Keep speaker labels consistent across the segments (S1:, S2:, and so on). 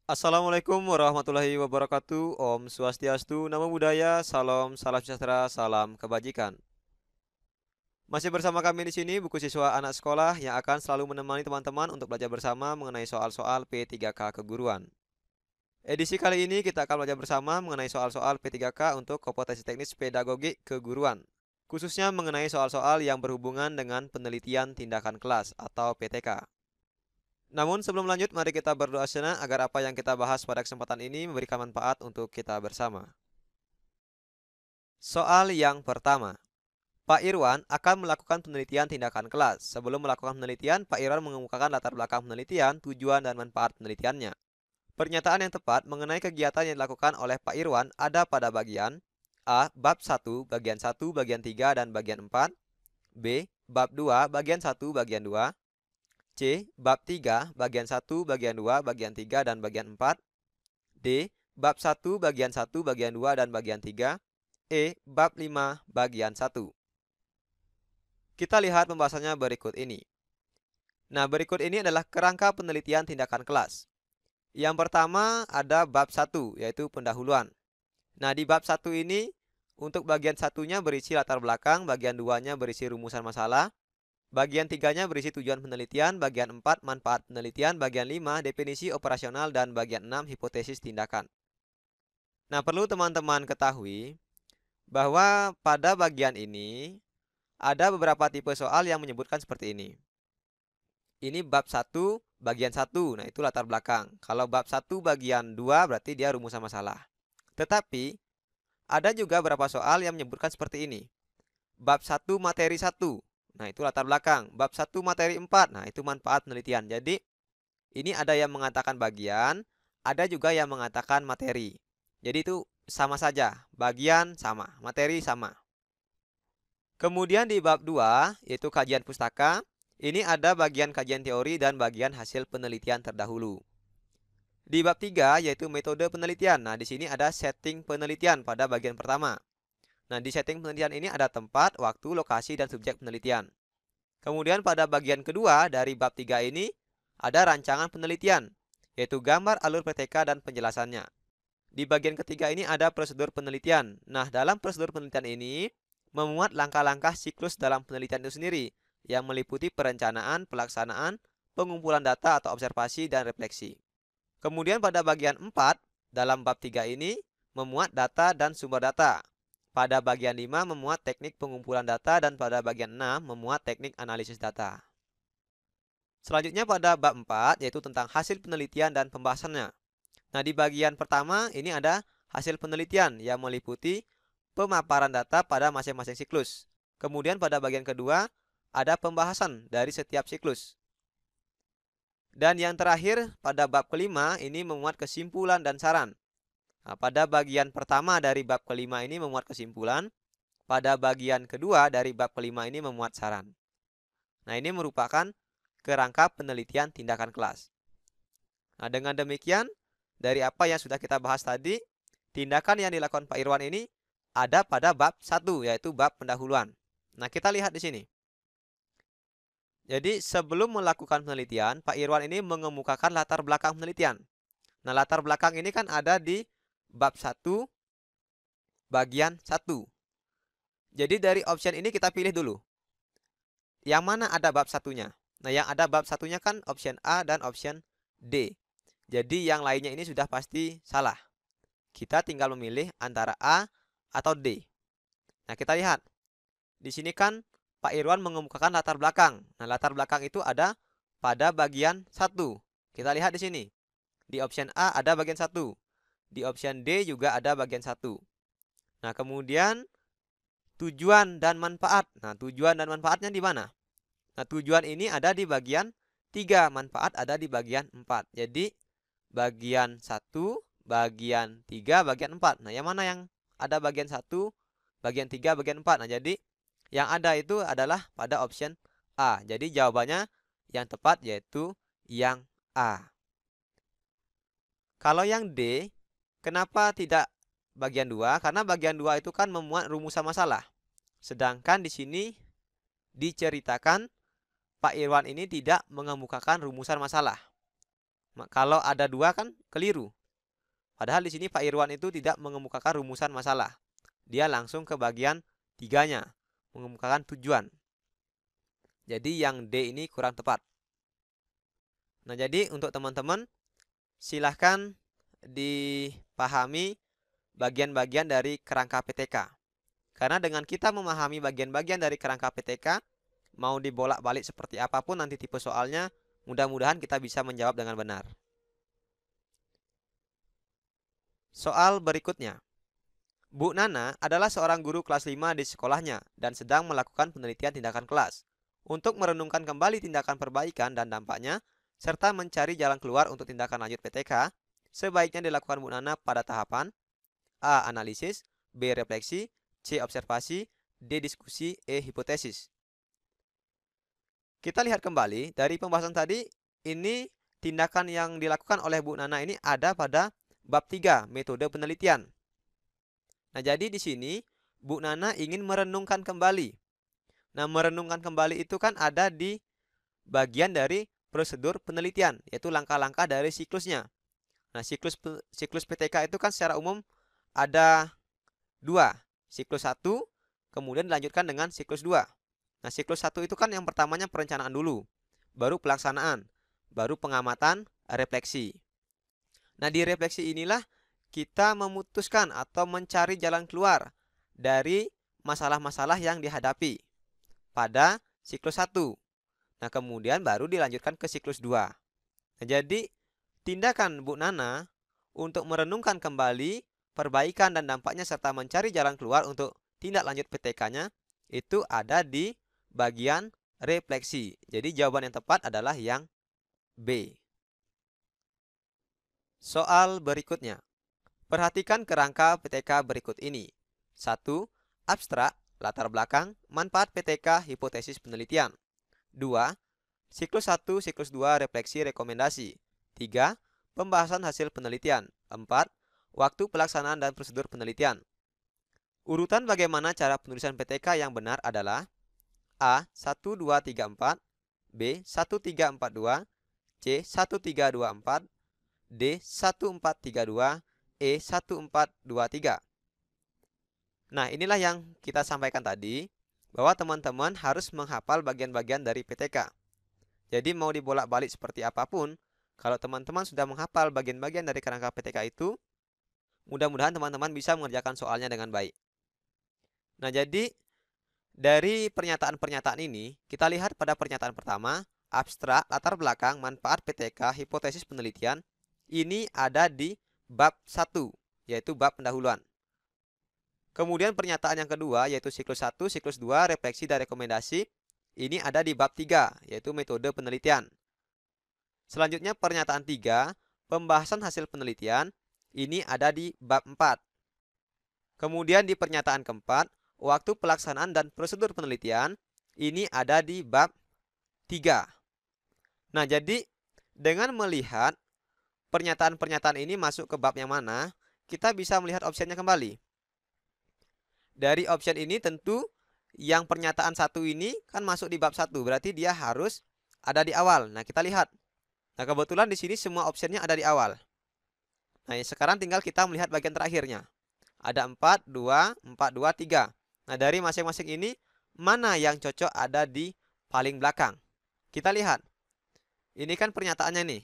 S1: Assalamualaikum warahmatullahi wabarakatuh. Om Swastiastu, Namo Buddhaya, Salam, salam sejahtera, salam kebajikan. Masih bersama kami di sini buku siswa anak sekolah yang akan selalu menemani teman-teman untuk belajar bersama mengenai soal-soal P3K keguruan. Edisi kali ini kita akan belajar bersama mengenai soal-soal P3K untuk kompetensi teknis pedagogik keguruan, khususnya mengenai soal-soal yang berhubungan dengan penelitian tindakan kelas atau PTK. Namun sebelum lanjut, mari kita berdoa sejenak agar apa yang kita bahas pada kesempatan ini memberikan manfaat untuk kita bersama. Soal yang pertama. Pak Irwan akan melakukan penelitian tindakan kelas. Sebelum melakukan penelitian, Pak Irwan mengemukakan latar belakang penelitian, tujuan dan manfaat penelitiannya. Pernyataan yang tepat mengenai kegiatan yang dilakukan oleh Pak Irwan ada pada bagian A. Bab 1, bagian 1, bagian 3, dan bagian 4. B. Bab 2, bagian 1, bagian 2. C. Bab 3, bagian 1, bagian 2, bagian 3, dan bagian 4. D. Bab 1, bagian 1, bagian 2, dan bagian 3. E. Bab 5, bagian 1. Kita lihat pembahasannya berikut ini. Nah, berikut ini adalah kerangka penelitian tindakan kelas. Yang pertama ada bab 1, yaitu pendahuluan. Nah, di bab 1 ini, untuk bagian satunya berisi latar belakang, bagian 2-nya berisi rumusan masalah, bagian 3-nya berisi tujuan penelitian, bagian 4 manfaat penelitian, bagian 5 definisi operasional, dan bagian 6 hipotesis tindakan. Nah, perlu teman-teman ketahui bahwa pada bagian ini ada beberapa tipe soal yang menyebutkan seperti ini. Ini bab 1 bagian 1, nah itu latar belakang. Kalau bab 1 bagian 2 berarti dia rumusan masalah. Tetapi ada juga beberapa soal yang menyebutkan seperti ini. Bab 1 materi 1, nah itu latar belakang. Bab 1 materi 4, nah itu manfaat penelitian. Jadi ini ada yang mengatakan bagian, ada juga yang mengatakan materi. Jadi itu sama saja, bagian sama, materi sama. Kemudian di bab 2, yaitu kajian pustaka, ini ada bagian kajian teori dan bagian hasil penelitian terdahulu. Di bab 3, yaitu metode penelitian. Nah, di sini ada setting penelitian pada bagian pertama. Nah, di setting penelitian ini ada tempat, waktu, lokasi, dan subjek penelitian. Kemudian pada bagian kedua dari bab 3 ini, ada rancangan penelitian, yaitu gambar alur PTK dan penjelasannya. Di bagian ketiga ini ada prosedur penelitian. Nah, dalam prosedur penelitian ini, memuat langkah-langkah siklus dalam penelitian itu sendiri, yang meliputi perencanaan, pelaksanaan, pengumpulan data atau observasi, dan refleksi. Kemudian pada bagian 4, dalam bab 3 ini, memuat data dan sumber data. Pada bagian 5 memuat teknik pengumpulan data, dan pada bagian 6 memuat teknik analisis data. Selanjutnya pada bab 4, yaitu tentang hasil penelitian dan pembahasannya. Nah, di bagian pertama ini ada hasil penelitian yang meliputi pemaparan data pada masing-masing siklus. Kemudian pada bagian kedua ada pembahasan dari setiap siklus. Dan yang terakhir pada bab kelima ini memuat kesimpulan dan saran. Nah, pada bagian pertama dari bab kelima ini memuat kesimpulan. Pada bagian kedua dari bab kelima ini memuat saran. Nah, ini merupakan kerangka penelitian tindakan kelas. Nah, dengan demikian, dari apa yang sudah kita bahas tadi, tindakan yang dilakukan Pak Irwan ini ada pada bab 1, yaitu bab pendahuluan. Nah, kita lihat di sini. Jadi, sebelum melakukan penelitian, Pak Irwan ini mengemukakan latar belakang penelitian. Nah, latar belakang ini kan ada di bab 1, bagian 1. Jadi, dari option ini kita pilih dulu. Yang mana ada bab satunya? Nah, yang ada bab satunya kan option A dan option D. Jadi, yang lainnya ini sudah pasti salah. Kita tinggal memilih antara A atau D. Nah, kita lihat. Di sini kan Pak Irwan mengemukakan latar belakang. Nah, latar belakang itu ada pada bagian 1. Kita lihat di sini. Di option A ada bagian 1. Di option D juga ada bagian 1. Nah, kemudian tujuan dan manfaat. Nah, tujuan dan manfaatnya di mana? Nah, tujuan ini ada di bagian 3. Manfaat ada di bagian 4. Jadi, bagian 1, bagian 3, bagian 4. Nah, yang mana yang ada bagian 1, bagian 3, bagian 4? Nah, jadi yang ada itu adalah pada option A. Jadi jawabannya yang tepat yaitu yang A. Kalau yang D, kenapa tidak bagian 2? Karena bagian 2 itu kan memuat rumusan masalah. Sedangkan di sini diceritakan Pak Irwan ini tidak mengemukakan rumusan masalah. Kalau ada 2 kan keliru. Padahal di sini Pak Irwan itu tidak mengemukakan rumusan masalah. Dia langsung ke bagian 3-nya, mengemukakan tujuan. Jadi yang D ini kurang tepat. Nah, jadi untuk teman-teman silahkan dipahami bagian-bagian dari kerangka PTK. Karena dengan kita memahami bagian-bagian dari kerangka PTK, mau dibolak-balik seperti apapun nanti tipe soalnya, mudah-mudahan kita bisa menjawab dengan benar. Soal berikutnya. Bu Nana adalah seorang guru kelas 5 di sekolahnya dan sedang melakukan penelitian tindakan kelas. Untuk merenungkan kembali tindakan perbaikan dan dampaknya, serta mencari jalan keluar untuk tindakan lanjut PTK, sebaiknya dilakukan Bu Nana pada tahapan A. Analisis, B. Refleksi, C. Observasi, D. Diskusi, E. Hipotesis. Kita lihat kembali dari pembahasan tadi, ini tindakan yang dilakukan oleh Bu Nana ini ada pada bab 3, metode penelitian. Nah, jadi di sini Bu Nana ingin merenungkan kembali. Nah, merenungkan kembali itu kan ada di bagian dari prosedur penelitian, yaitu langkah-langkah dari siklusnya. Nah, siklus PTK itu kan secara umum ada 2, siklus 1, kemudian dilanjutkan dengan siklus 2. Nah, siklus 1 itu kan yang pertamanya perencanaan dulu, baru pelaksanaan, baru pengamatan, refleksi. Nah, di refleksi inilah kita memutuskan atau mencari jalan keluar dari masalah-masalah yang dihadapi pada siklus 1. Nah, kemudian baru dilanjutkan ke siklus 2. Nah, jadi tindakan Bu Nana untuk merenungkan kembali perbaikan dan dampaknya serta mencari jalan keluar untuk tindak lanjut PTK-nya itu ada di bagian refleksi. Jadi jawaban yang tepat adalah yang B. Soal berikutnya. Perhatikan kerangka PTK berikut ini. 1. Abstrak, latar belakang, manfaat PTK, hipotesis penelitian. 2. Siklus 1, siklus 2, refleksi, rekomendasi. 3. Pembahasan hasil penelitian. 4. Waktu pelaksanaan dan prosedur penelitian. Urutan bagaimana cara penulisan PTK yang benar adalah A. 1, 2, 3, 4, B. 1, 3, 4, 2, C. 1, 3, 2, 4, D. 1, 4, 3, 2, E. 1, 4, 2, 3. Nah, inilah yang kita sampaikan tadi, bahwa teman-teman harus menghafal bagian-bagian dari PTK. Jadi mau dibolak-balik seperti apapun, kalau teman-teman sudah menghafal bagian-bagian dari kerangka PTK itu, mudah-mudahan teman-teman bisa mengerjakan soalnya dengan baik. Nah, jadi dari pernyataan-pernyataan ini, kita lihat pada pernyataan pertama, abstrak, latar belakang, manfaat PTK, hipotesis penelitian, ini ada di bab 1, yaitu bab pendahuluan. Kemudian pernyataan yang kedua, yaitu siklus 1, siklus 2, refleksi dan rekomendasi, ini ada di bab 3, yaitu metode penelitian. Selanjutnya pernyataan 3, pembahasan hasil penelitian, ini ada di bab 4. Kemudian di pernyataan keempat, waktu pelaksanaan dan prosedur penelitian, ini ada di bab 3. Nah, jadi dengan melihat pernyataan-pernyataan ini masuk ke bab yang mana, kita bisa melihat opsinya kembali. Dari opsi ini tentu yang pernyataan 1 ini kan masuk di bab 1, berarti dia harus ada di awal. Nah, kita lihat. Nah, kebetulan di sini semua opsinya ada di awal. Nah, sekarang tinggal kita melihat bagian terakhirnya. Ada 4, 2, 4, 2, 3. Nah, dari masing-masing ini, mana yang cocok ada di paling belakang? Kita lihat. Ini kan pernyataannya nih.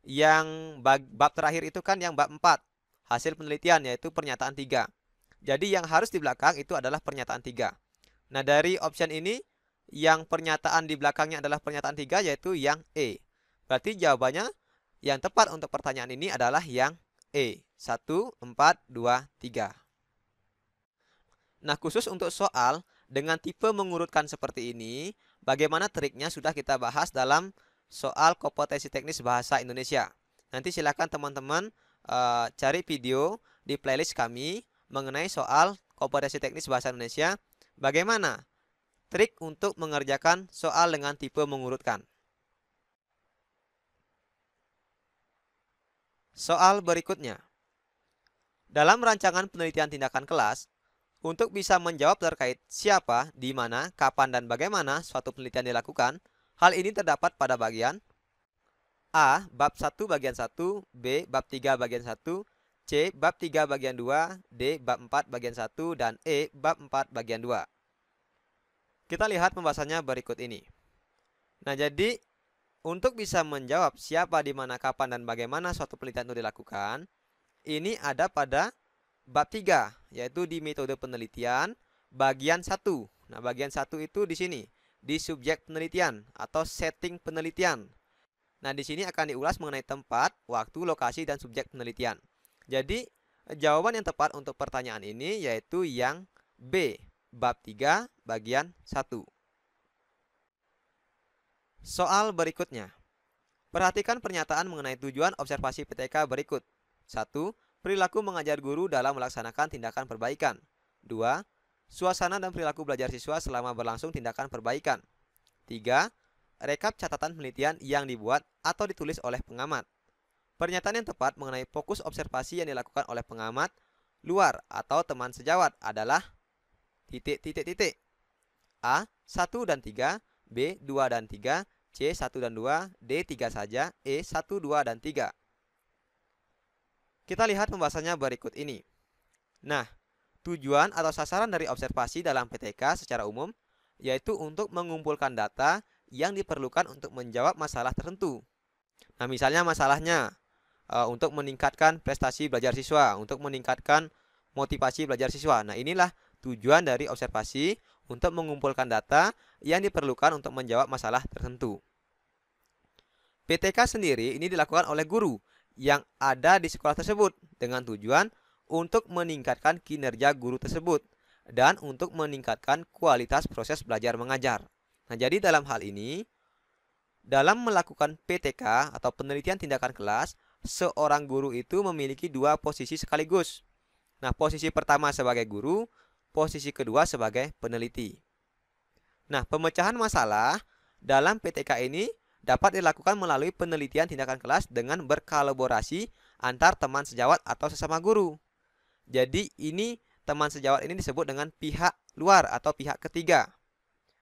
S1: Yang bab terakhir itu kan yang bab 4. Hasil penelitian, yaitu pernyataan 3. Jadi yang harus di belakang itu adalah pernyataan 3. Nah, dari option ini, yang pernyataan di belakangnya adalah pernyataan 3, yaitu yang E. Berarti jawabannya yang tepat untuk pertanyaan ini adalah yang E. 1, 4, 2, 3. Nah, khusus untuk soal dengan tipe mengurutkan seperti ini, bagaimana triknya sudah kita bahas dalam soal kompetensi teknis bahasa Indonesia. Nanti silakan teman-teman cari video di playlist kami mengenai soal kompetensi teknis bahasa Indonesia, bagaimana trik untuk mengerjakan soal dengan tipe mengurutkan. Soal berikutnya. Dalam rancangan penelitian tindakan kelas, untuk bisa menjawab terkait siapa, di mana, kapan, dan bagaimana suatu penelitian dilakukan, hal ini terdapat pada bagian A. Bab 1 bagian 1, B. Bab 3 bagian 1, C. Bab 3 bagian 2, D. Bab 4 bagian 1, dan E. Bab 4 bagian 2. Kita lihat pembahasannya berikut ini. Nah, jadi untuk bisa menjawab siapa, di mana, kapan, dan bagaimana suatu penelitian itu dilakukan, ini ada pada bab 3, yaitu di metode penelitian bagian 1. Nah, bagian 1 itu di sini, di subjek penelitian atau setting penelitian. Nah, di sini akan diulas mengenai tempat, waktu, lokasi, dan subjek penelitian. Jadi, jawaban yang tepat untuk pertanyaan ini yaitu yang B, bab 3, bagian 1. Soal berikutnya. Perhatikan pernyataan mengenai tujuan observasi PTK berikut. 1. Perilaku mengajar guru dalam melaksanakan tindakan perbaikan. 2. Suasana dan perilaku belajar siswa selama berlangsung tindakan perbaikan. 3. Rekap catatan penelitian yang dibuat atau ditulis oleh pengamat. Pernyataan yang tepat mengenai fokus observasi yang dilakukan oleh pengamat luar atau teman sejawat adalah titik. A. 1 dan 3, B. 2 dan 3, C. 1 dan 2, D. 3 saja, E. 1, 2, dan 3. Kita lihat pembahasannya berikut ini. Nah, tujuan atau sasaran dari observasi dalam PTK secara umum yaitu untuk mengumpulkan data yang diperlukan untuk menjawab masalah tertentu. Nah, misalnya masalahnya untuk meningkatkan prestasi belajar siswa, untuk meningkatkan motivasi belajar siswa. Nah, inilah tujuan dari observasi, untuk mengumpulkan data yang diperlukan untuk menjawab masalah tertentu. PTK sendiri ini dilakukan oleh guru yang ada di sekolah tersebut dengan tujuan untuk meningkatkan kinerja guru tersebut dan untuk meningkatkan kualitas proses belajar mengajar. Nah, jadi dalam hal ini, dalam melakukan PTK atau penelitian tindakan kelas, seorang guru itu memiliki dua posisi sekaligus. Nah, posisi pertama sebagai guru, posisi kedua sebagai peneliti. Nah, pemecahan masalah dalam PTK ini dapat dilakukan melalui penelitian tindakan kelas dengan berkolaborasi antar teman sejawat atau sesama guru. Jadi, ini teman sejawat ini disebut dengan pihak luar atau pihak ketiga.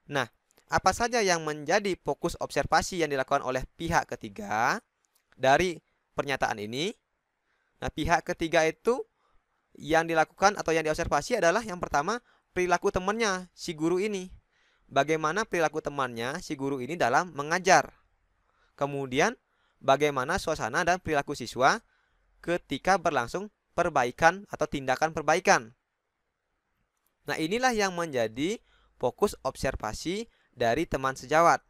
S1: Nah, apa saja yang menjadi fokus observasi yang dilakukan oleh pihak ketiga dari pernyataan ini? Nah, pihak ketiga itu yang dilakukan atau yang diobservasi adalah yang pertama, perilaku temannya, si guru ini. Bagaimana perilaku temannya, si guru ini dalam mengajar. Kemudian, bagaimana suasana dan perilaku siswa ketika berlangsung perbaikan atau tindakan perbaikan. Nah, inilah yang menjadi fokus observasi dari teman sejawat.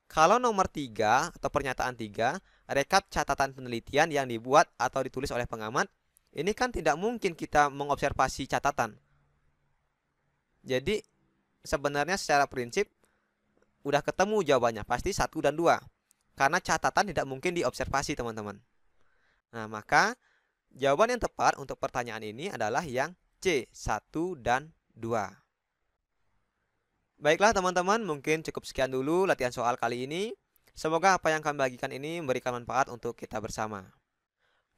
S1: Kalau nomor 3 atau pernyataan 3, rekap catatan penelitian yang dibuat atau ditulis oleh pengamat, ini kan tidak mungkin kita mengobservasi catatan. Jadi sebenarnya secara prinsip udah ketemu jawabannya, pasti 1 dan 2. Karena catatan tidak mungkin diobservasi, teman-teman. Nah, maka jawaban yang tepat untuk pertanyaan ini adalah yang C, 1 dan 2. Baiklah teman-teman, mungkin cukup sekian dulu latihan soal kali ini. Semoga apa yang kami bagikan ini memberikan manfaat untuk kita bersama.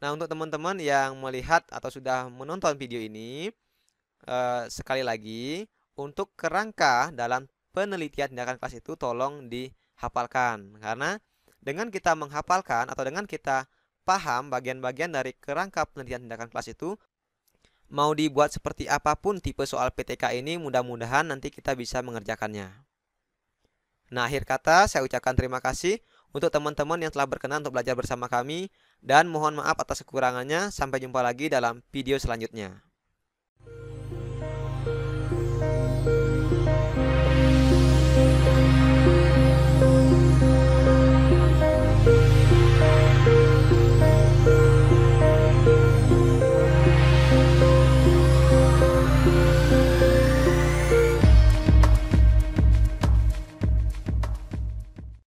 S1: Nah, untuk teman-teman yang melihat atau sudah menonton video ini, sekali lagi, untuk kerangka dalam penelitian tindakan kelas itu tolong dihafalkan. Karena dengan kita menghafalkan atau dengan kita paham bagian-bagian dari kerangka penelitian tindakan kelas itu, mau dibuat seperti apapun tipe soal PTK ini, mudah-mudahan nanti kita bisa mengerjakannya. Nah, akhir kata saya ucapkan terima kasih untuk teman-teman yang telah berkenan untuk belajar bersama kami, dan mohon maaf atas kekurangannya. Sampai jumpa lagi dalam video selanjutnya.